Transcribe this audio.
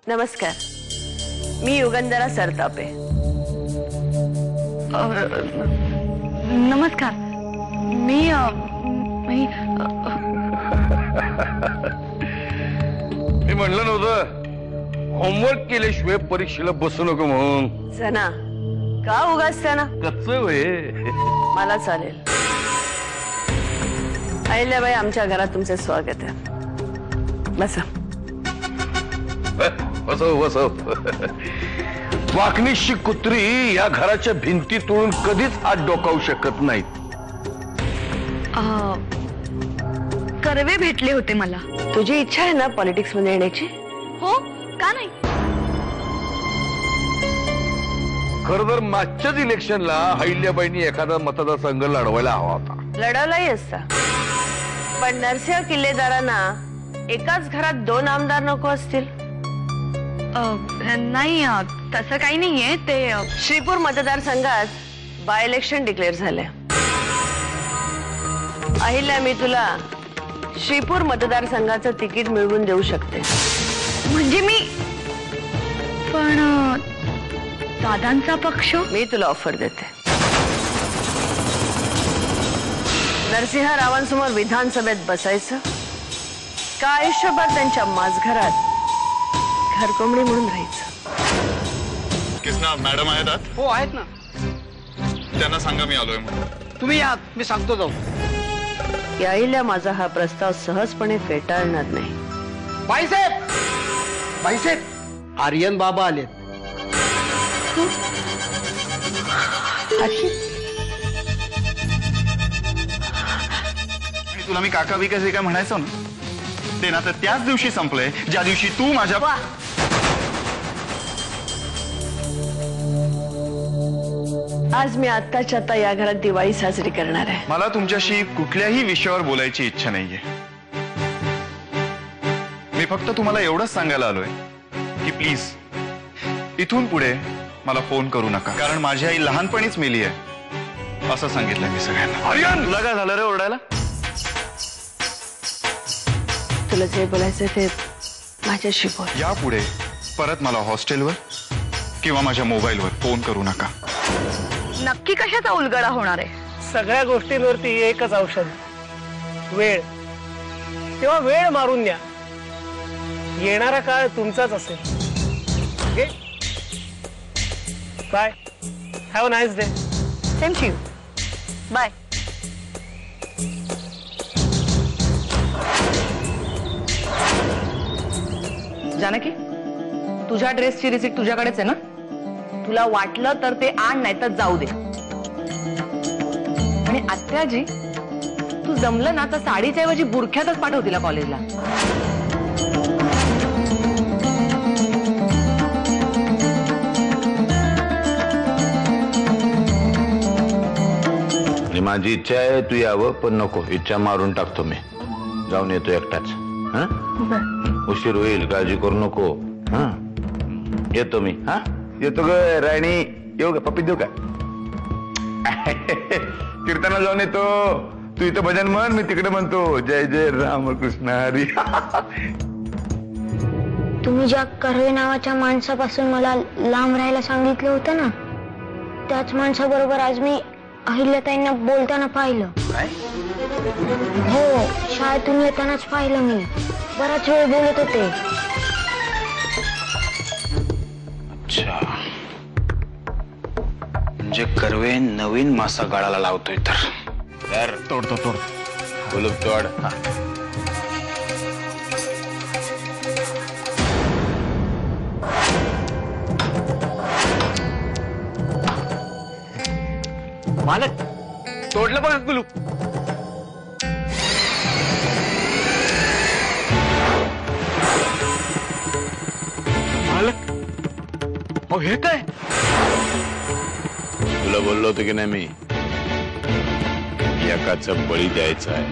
नमस्कार, मी युगंधरा सरतापे. नमस्कार, मी म्हणलं नव्हतं होमवर्क केल्याशिवाय परीक्षेला बसू नको म्हणून. सना, का उगाच त्याना? कच्च होय. मला चालेल. अहिल्याबाई, आमच्या घरात तुमचे स्वागत आहे. बसा. बसव बसव. वाकणीशी कुत्री या घराच्या भिंती तोडून कधीच हात डोकावू शकत नाहीत. कर्वे भेटले होते मला. तुझी इच्छा आहे ना पॉलिटिक्स मध्ये येण्याची? हो, का नाही? खरं तर मागच्याच इलेक्शनला अहिल्याबाईंनी एखादा मतदारसंघ लढवायला हवा होता. लढवलाही असता, पण नरसिंह किल्लेदारांना एकाच घरात 2 आमदार नको असतील? नाही, तसं काही नाहीये. ते श्रीपूर मतदारसंघात बाय इलेक्शन डिक्लेअर झाले. अहिल्या, मी तुला श्रीपूर मतदारसंघाचं तिकीट मिळवून देऊ शकते. म्हणजे मी पण दादांचा पक्ष? मी तुला ऑफर देते. नरसिंह रावांसमोर विधानसभेत बसायचं का आयुष्यभर त्यांच्या माझघरात घरकोंबडी म्हणून राहायचं? किसना मॅडम आहेत आत? हो आहेत ना. त्यांना सांगा मी आलोय म्हणून. तुम्ही या, मी सांगतो जाऊ. यायला माझा हा प्रस्ताव सहजपणे फेटाळणार नाही. बाईसाहेब, बाईसाहेब, आर्यन बाबा आलेत. तुला मी काका विकास हे काय म्हणायचं ना, ते ना तर त्याच दिवशी संपलंय ज्या दिवशी तू माझ्या. आज मी आत्ताच्या आता या घरात दिवाळी साजरी करणार आहे. मला तुमच्याशी कुठल्याही विषयावर बोलायची इच्छा नाहीये. मी फक्त तुम्हाला एवढंच सांगायला आलोय की प्लीज इथून पुढे मला फोन करू नका, कारण माझी आई लहानपणीच मेली आहे असं सांगितलं मी सगळ्यांना. आर्यन, तुला काय झालं रे ओरडायला? तुला जे बोलायचं ते माझ्याशी बोल. यापुढे परत मला हॉस्टेलवर किंवा माझ्या मोबाईलवर फोन करू नका. नक्की कशाचा उलगडा होणार आहे? सगळ्या गोष्टींवरती एकच औषध, वेळ. तेव्हा वेळ मारून द्या. येणारा काळ तुमचाच असेल. Okay, bye. Have a nice day. Same to you. Bye. Janaki, तुझ्या ड्रेसची रिसीट तुझ्याकडेच आहे ना? तुला वाटलं तर ते आण, नाही तर जाऊ दे. आणि आत्याजी, तू जमलं ना तर साडीच्या ऐवजी बुरख्यातच पाठव तिला कॉलेजला. माझी इच्छा आहे तू यावं, पण नको. इच्छा मारून टाकतो मी. जाऊन येतो एकटाच. उशीर होईल, काळजी करू नको. येतो मी. येतो ग राणी. येऊ का? पप्पी देऊ का? कीर्तनाला जाऊन येतो. तू इथं भजन म्हण, मी तिकडे म्हणतो जय जय रामकृष्ण हरी. तुम्ही ज्या कर्वे नावाच्या माणसापासून मला लांब राहायला सांगितलं होतं ना, त्याच माणसाबरोबर आज मी अहिल्याताईंना बोलताना पाहिलं. हो, शाळेतून येतानाच पाहिलं मी. बराच वेळ बोलत होते. अच्छा, म्हणजे कर्वे नवीन मासा गाळाला लावतोय. तर तोडतो तोड. बोलू तोड. मालक, तोडलं बघा कुलूप. मालक, हो हे काय? तुला बोललो होतो की नाही मी, एकाचा बळी द्यायचा आहे.